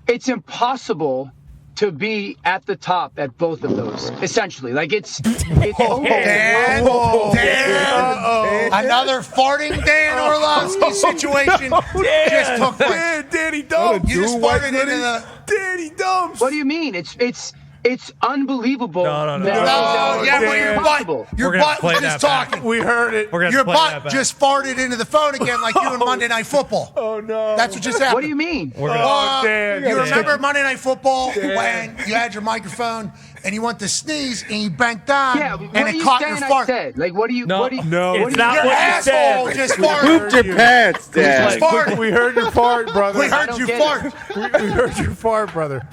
It's impossible to be at the top at both of those, essentially. Like, it's Dan. Another farting Dan Orlovsky situation just took place. Danny Dumb. You just farted into the... Danny Dumb. What do you mean? It's unbelievable. No. Your butt was just talking. We heard it. Your butt just farted into the phone again like you in Monday Night Football. Oh, no. That's what just happened. What do you mean? Dan. You remember Monday Night Football when you had your microphone and you went to sneeze and you banked down and it caught your fart? Like, what do you? No, it's not Your what asshole just farted. Pooped your pants, Dad. We heard your fart, brother. We heard you fart. We heard your fart, brother.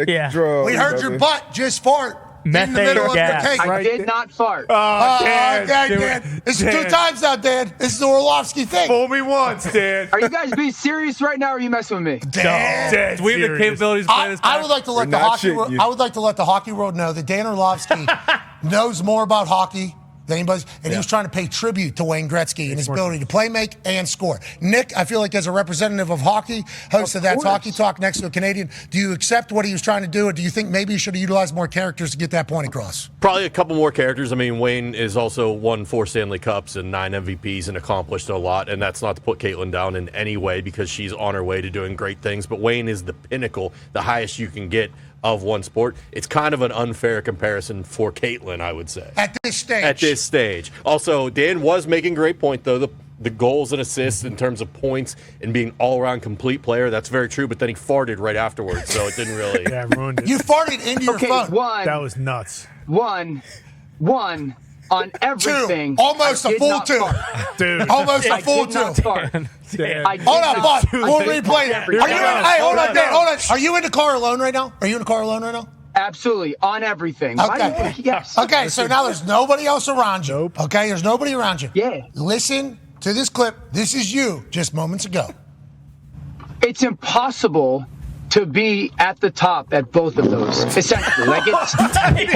Yeah. We heard your butt just fart in the middle of the cake. I did not fart. Dan. This is 2 times now, Dan. This is the Orlovsky thing. Fool me once, Dan. Are you guys being serious right now, or are you messing with me? Dan. Do we have the capabilities to play this back? I would like to let the hockey world know that Dan Orlovsky knows more about hockey than anybody, and he was trying to pay tribute to Wayne Gretzky and his ability to play, make, and score. Nick, I feel like as a representative of hockey, host of That's Hockey Talk next to a Canadian, do you accept what he was trying to do, or do you think maybe he should have utilized more characters to get that point across? Probably a couple more characters. I mean, Wayne is also won 4 Stanley Cups and 9 MVPs and accomplished a lot, and that's not to put Caitlin down in any way because she's on her way to doing great things, but Wayne is the pinnacle, the highest you can get of one sport. It's kind of an unfair comparison for Caitlin, I would say. At this stage. Also, Dan was making a great point, though. The goals and assists in terms of points and being all-around complete player, that's very true, but then he farted right afterwards, so it didn't really... ruined it. You farted into your phone. That was nuts. One on everything. 2. Almost a full 2. Dude. Almost a full 2. Hold on, bud. We'll replay that. Hold on, Dan. Hold on. Are you in the car alone right now? Absolutely. On everything. Okay. Yes. Okay, so now there's nobody else around you. Nope. Okay, there's nobody around you. Yeah. Listen to this clip. This is you just moments ago. It's impossible to be at the top at both of those, essentially. Like, it's... I mean,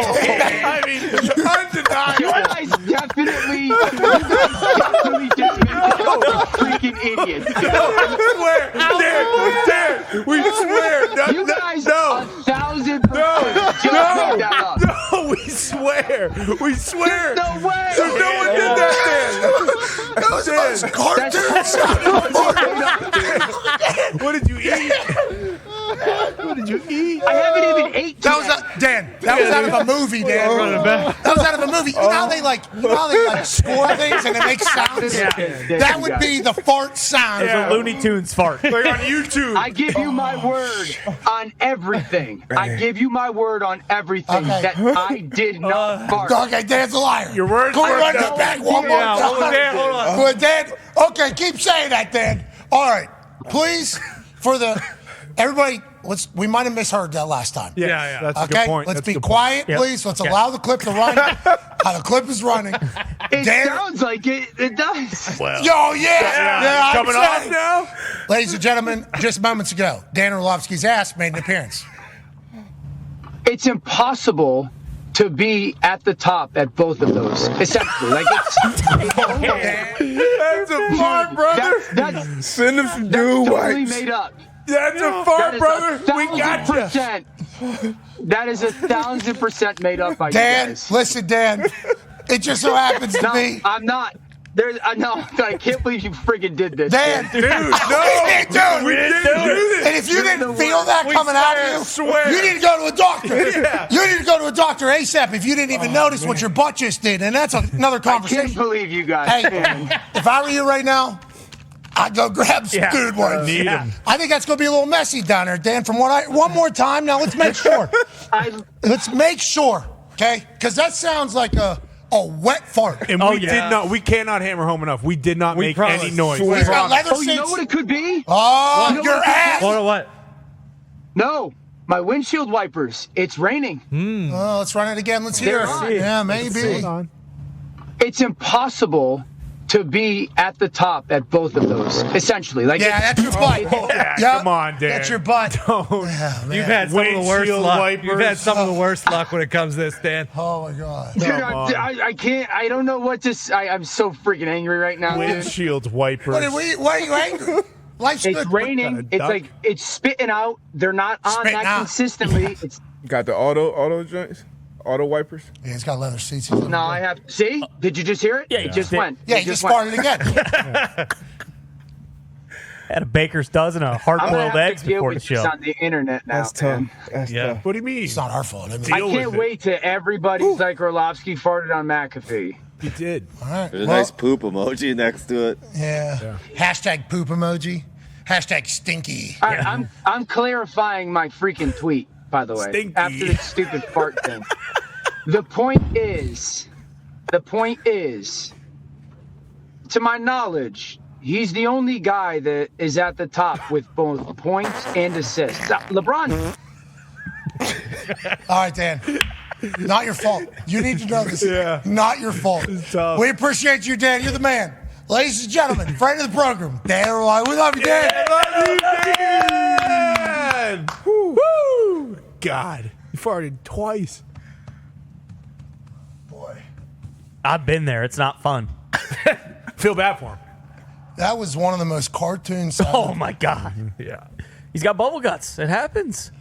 undeniable. You guys definitely just freaking idiots. Dan, we swear. You guys 1,000% just made that up. No, we swear. There's no way. So no one did that, Dan. That was the most cartoon. What did you eat? What did you eat? I haven't even ate That was out of a movie, Dan. That was out of a movie. You know how they like score things and it makes sounds? That would be the fart sound. Yeah. Looney Tunes fart. Like on YouTube. I give you my word on everything. I give you my word on everything that I did not fart. Okay, Dan's a liar. Your word's Can we run worked this out. back one more time? Hold on. Good, Dan. Okay, keep saying that, Dan. All right, please, for the everybody. We might have misheard that last time. Yeah. That's a Okay, good point. let's be quiet, please. Let's allow the clip to run. The clip is running. It sounds like it does. Well, Yo, yeah. coming off now? Ladies and gentlemen, just moments ago, Dan Orlovsky's ass made an appearance. It's impossible to be at the top at both of those, essentially. Like, That's a fart, brother. That's Send him some dude totally wipes. made up. That's a fart, brother. We got you. That is 1,000% made up by you Dan, guys. listen, Dan. It just so happens to be. I'm not. No, I can't believe you friggin' did this. Dan, Dude, no. We didn't do it. And if you didn't feel that coming out of you, you need to go to a doctor. You need to go to a doctor ASAP if you didn't even notice what your butt just did. And that's another conversation. I can't believe you guys. Hey, if I were you right now, I'd go grab some dude wipes. Need 'em. I think that's going to be a little messy down there, Dan. One more time. Now, let's make sure. Let's make sure, okay? Because that sounds like a wet fart. And we did not. We cannot hammer home enough. We did not make any noise. He's got leather seats. You know what it could be? Oh, You know your what it could ass. be? What? No, my windshield wipers. It's raining. Oh, let's run it again. Let's hear it. Yeah, maybe. It's impossible to be at the top at both of those, essentially. Like, that's your butt. Come on, Dan. That's your butt. You've had some of the worst luck. You've had some of the worst luck when it comes to this, Dan. Oh my God. Dude, I can't. I don't know what to say. I'm so freaking angry right now, dude. Windshield wipers. Why are you angry? Life's It's good. raining. It's like it's spitting out. They're not on Spitting that out. consistently. It's Got the auto joints, auto wipers. Yeah, it's got leather seats. no. I have. See? Did you just hear it? Yeah, it you just did. went. Yeah, It he just went. farted again. Had a baker's dozen of I'm hard-boiled gonna have eggs to deal before the with this show. on the internet now. That's tough. man. That's Yeah. tough. What do you mean? It's not our fault. I mean, I Deal can't with it. wait till everybody's like Orlovsky farted on McAfee. You did. all right. There's a Well, nice poop emoji next to it. yeah. Hashtag poop emoji. Hashtag stinky. All right, I'm clarifying my freaking tweet, by the way. Stinky. After this stupid fart thing. The point is, to my knowledge, he's the only guy that is at the top with both points and assists. LeBron. All right, Dan. Not your fault. You need to know this. Yeah. Not your fault. It's tough. We appreciate you, Dan. You're the man. Ladies and gentlemen, friend of the program, Dan Orlovsky. We love you, Dan. Dan! Woo! God, you farted twice. Boy, I've been there. It's not fun. Feel bad for him. that was one of the most cartoon sounds. Oh, my God. Yeah. He's got bubble guts. It happens.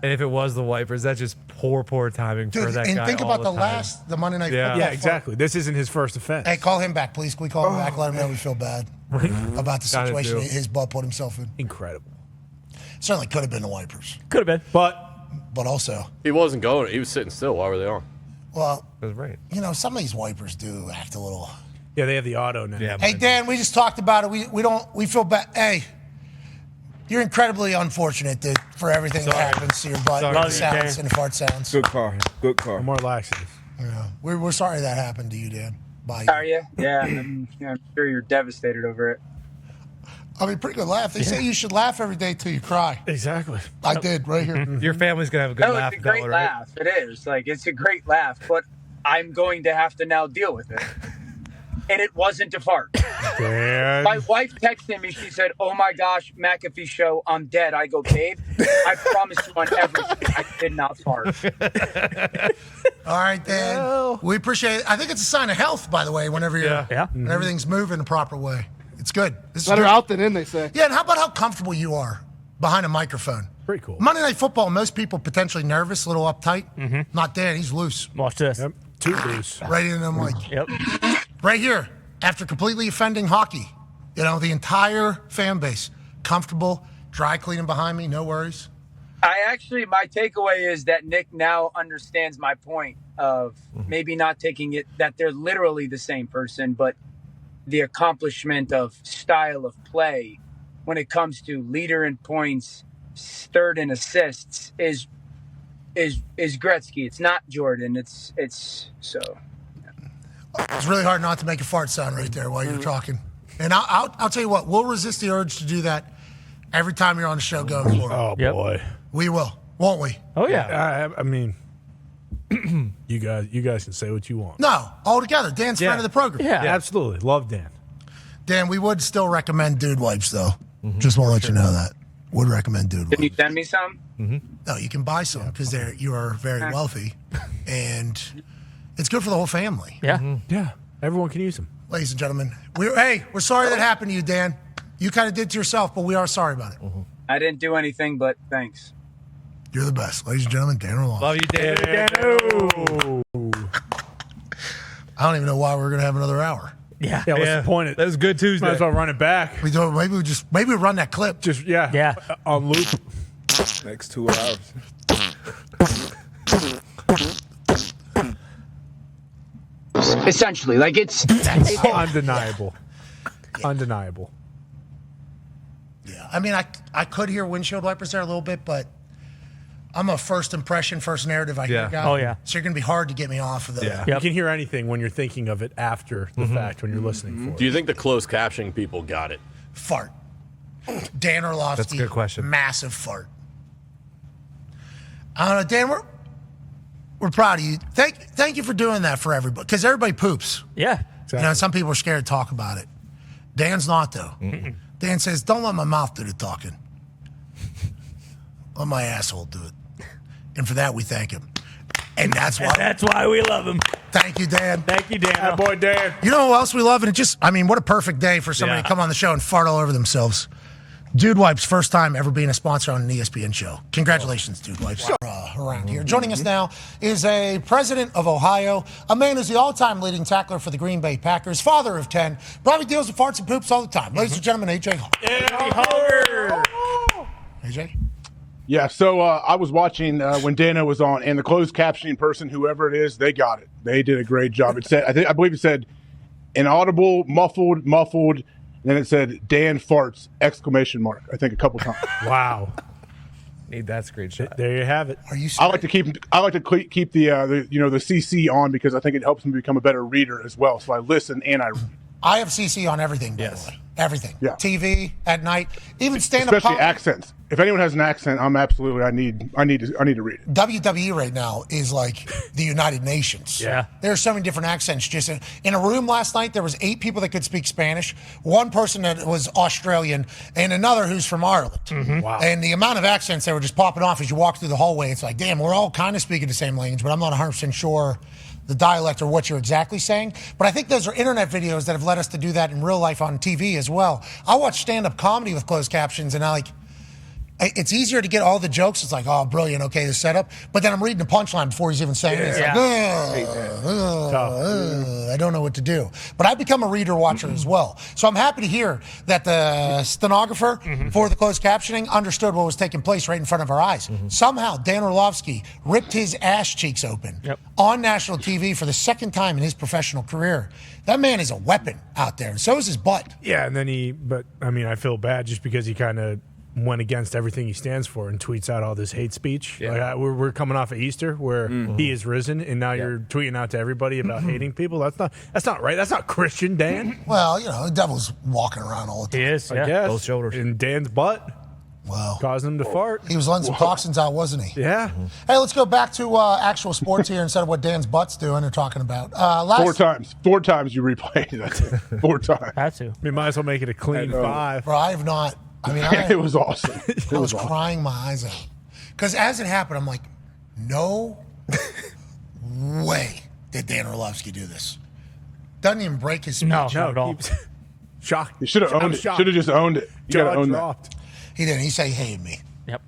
And if it was the wipers, that's just poor timing for Dude, that and guy. think all about the time. Monday Night Yeah. Football. Yeah, fart. exactly. This isn't his first offense. Hey, call him back, please. Can we call him back? Let him know we feel bad about the Gotta situation do. his butt put himself in. Incredible. Certainly could have been the wipers, Could have been. but also, He wasn't going. He was sitting still. Why were they on? well, That's right. you know, some of these wipers do act a little. Yeah, they have the auto now. Yeah. Hey, Dan, we just talked about it. We feel bad. Hey, you're incredibly unfortunate for everything that happens to your butt Sorry. and the Love you, sounds Dan. and the fart sounds. Good car. Good car. More laxatives. Yeah. We're sorry that happened to you, Dan. Bye. Are you? Yeah, I'm sure you're devastated over it. I mean, pretty good laugh. They say you should laugh every day till you cry. Exactly. I did right here. Your family's gonna have a good No, laugh. it's a great about it, right? laugh. It is. Like, it's a great laugh, but I'm going to have to now deal with it. And it wasn't a fart. Dan. My wife texted me. She said, "Oh my gosh, McAfee Show, I'm dead." I go, "Babe, I promise you on everything, I did not fart." All right, Dan. We appreciate it. I think it's a sign of health, by the way, whenever you're Yeah. when everything's moving the proper way. It's good. This is Better good. out than in, they say. Yeah, and how about how comfortable you are behind a microphone? Pretty cool. Monday Night Football, most people potentially nervous, a little uptight. Not Dan, he's loose. Watch this. Yep. Too loose. Right in the mic. Yep. Right here, after completely offending hockey, you know, the entire fan base, comfortable, dry cleaning behind me, no worries. My takeaway is that Nick now understands my point of maybe not taking it that they're literally the same person, but the accomplishment of style of play when it comes to leader in points, third in assists is Gretzky. It's not Jordan. It's so. It's really hard not to make a fart sound right there while you're talking. And I'll tell you what, we'll resist the urge to do that every time you're on the show going forward. Oh, Yep. boy. We will, won't we? Oh, yeah. I mean, you guys can say what you want. No, all together. Dan's friend of the program. Yeah. Absolutely. Love Dan. Dan, we would still recommend Dude Wipes, though. Just want to let you know that. Would recommend Dude Can you Wipes. send me some? No, you can buy some because you are very wealthy, and it's good for the whole family. Yeah. Yeah. Everyone can use them. Ladies and gentlemen, we're sorry that happened to you, Dan. You kind of did to yourself, but we are sorry about it. I didn't do anything, but thanks. You're the best. Ladies and gentlemen, Dan Orlovsky. Love you, Dan. I don't even know why we're going to have another hour. Yeah. Yeah, what's the point? That was good Tuesday. Might as well run it back. We don't. Maybe we run that clip. Just, yeah. Yeah. On loop. Next 2 hours. Essentially, like it's Undeniable. Undeniable. Yeah. I mean, I could hear windshield wipers there a little bit, but I'm a first impression, first narrative I hear Yeah. guy. Oh, yeah. So you're going to be hard to get me off of the. Yeah. You Yep. can hear anything when you're thinking of it after the fact, when you're listening for Do it. you think the closed captioning people got it? Fart. Dan Orlovsky. That's a good question. Massive fart. I don't know, Dan. We're proud of you. Thank you for doing that for everybody, because everybody poops. Yeah. You know, some people are scared to talk about it. Dan's not, though. Dan says, "Don't let my mouth do the talking. Let my asshole do it." And for that, we thank him. And that's why. That's why we love him. Thank you, Dan. Thank you, Dan. That boy Dan. You know who else we love? And what a perfect day for somebody Yeah. to come on the show and fart all over themselves. Dude Wipes, first time ever being a sponsor on an ESPN show. Congratulations, Dude Wipes. Around here. Joining us now is a president of Ohio, a man who's the all-time leading tackler for the Green Bay Packers, father of 10, probably deals with farts and poops all the time. Ladies and gentlemen, AJ Hall. AJ? Yeah, so I was watching when Dana was on, and the closed captioning person, whoever it is, they got it. They did a great job. It said, I believe it said, inaudible, muffled, and then it said, Dan farts, ! I think a couple times. Wow. Need that screenshot. There you have it. Are you I like to keep the CC on because I think it helps me become a better reader as well. So I listen and I read. I have CC on everything, by the way. Everything. Yeah. TV, at night, even stand-up Especially comedy. accents. If anyone has an accent, I need to read it. WWE right now is like the United Nations. Yeah. There are so many different accents. Just in a room last night, there was 8 people that could speak Spanish, one person that was Australian, and another who's from Ireland. Mm-hmm. Wow. And the amount of accents that were just popping off as you walk through the hallway, it's like, damn, we're all kind of speaking the same language, but I'm not 100% sure the dialect or what you're exactly saying. But I think those are internet videos that have led us to do that in real life on TV as well. I watch stand-up comedy with closed captions, and it's easier to get all the jokes. It's like, oh, brilliant, okay, the setup. But then I'm reading the punchline before he's even saying it. It's like, I don't know what to do. But I've become a reader watcher as well. So I'm happy to hear that the stenographer for the closed captioning understood what was taking place right in front of our eyes. Somehow, Dan Orlovsky ripped his ass cheeks open on national TV for the second time in his professional career. That man is a weapon out there, and so is his butt. Yeah, and then I feel bad just because he kind of went against everything he stands for and tweets out all this hate speech. Yeah. Like we're coming off of Easter where he is risen, and now you're tweeting out to everybody about hating people. That's not right. That's not Christian, Dan. Well, the devil's walking around all the time. He is, I guess. Both shoulders. And Dan's butt causing him to fart. He was letting some toxins out, wasn't he? Yeah. Hey, let's go back to actual sports here instead of what Dan's butt's doing or talking about. 4 times. 4 times you replayed it. 4 times. Had to. We might as well make it a clean 5. Bro, I have not. It was awesome. I was crying my eyes out. Because as it happened, I'm like, no way did Dan Orlovsky do this. Doesn't even break his speech. No, not at all. Shocked. You should have owned it. Should have just owned it. You got to own that. He didn't. He said he hated me. Yep.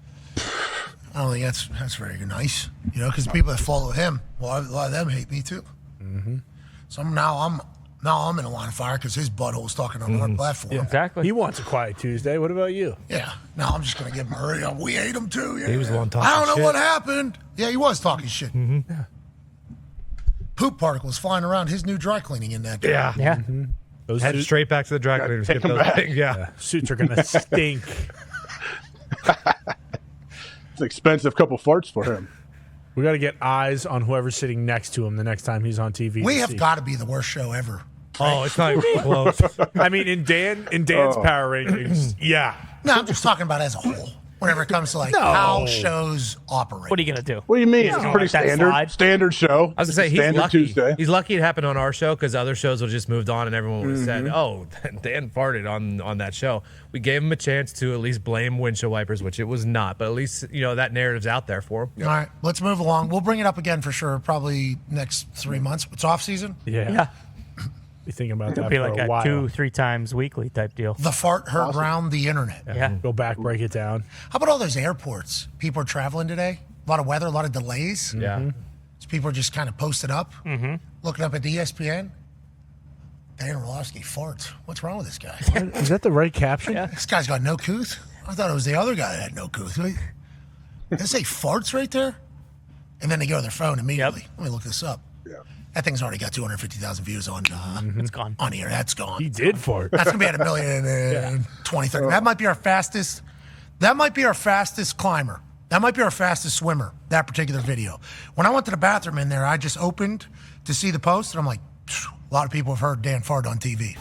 I don't think that's very nice. Because the people that follow him, a lot of them hate me too. So now I'm in a line of fire because his butthole's talking on our platform. Yeah. Exactly. He wants a quiet Tuesday. What about you? Yeah. Now I'm just going to give him a hurry up. We hate him too. Yeah. He was the one talking I don't know shit. what happened. Yeah, he was talking shit. Yeah. Poop particles flying around his new dry cleaning in that. Yeah. Yeah. Those Head straight back to the dry cleaners. Get those things. Yeah. Suits are going to stink. It's an expensive couple farts for him. We got to get eyes on whoever's sitting next to him the next time he's on TV. We have got to be the worst show ever. Oh, it's not even close. I mean, in Dan's power rankings, yeah. No, I'm just talking about as a whole. Whenever it comes to how shows operate. What are you going to do? What do you mean? He's It's gonna pretty let that standard. slide? Standard show. I was gonna say he's Standard lucky. Tuesday. He's lucky it happened on our show because other shows will just moved on and everyone would have said, "Oh, Dan farted on that show." We gave him a chance to at least blame windshield wipers, which it was not, but at least that narrative's out there for him. All right, let's move along. We'll bring it up again for sure. Probably next 3 months. It's off season. Yeah. Be thinking about that It'll be for like a a while. 2-3 times weekly type deal. The fart heard round the internet. Yeah. Go back, break it down. How about all those airports? People are traveling today. A lot of weather, a lot of delays. Yeah. So people are just kind of posted up, looking up at the ESPN. Dan Orlovsky farts. What's wrong with this guy? Is that the right caption? This guy's got no couth. I thought it was the other guy that had no couth. Did it say farts right there? And then they go to their phone immediately. Let me look this up. That thing's already got 250,000 views on It's gone. on here. That's gone. He did fart. That's gonna be at 1 million in 2030. That might be our fastest. That might be our fastest climber. That might be our fastest swimmer. That particular video. When I went to the bathroom in there, I just opened to see the post, and I'm like, a lot of people have heard Dan fart on TV.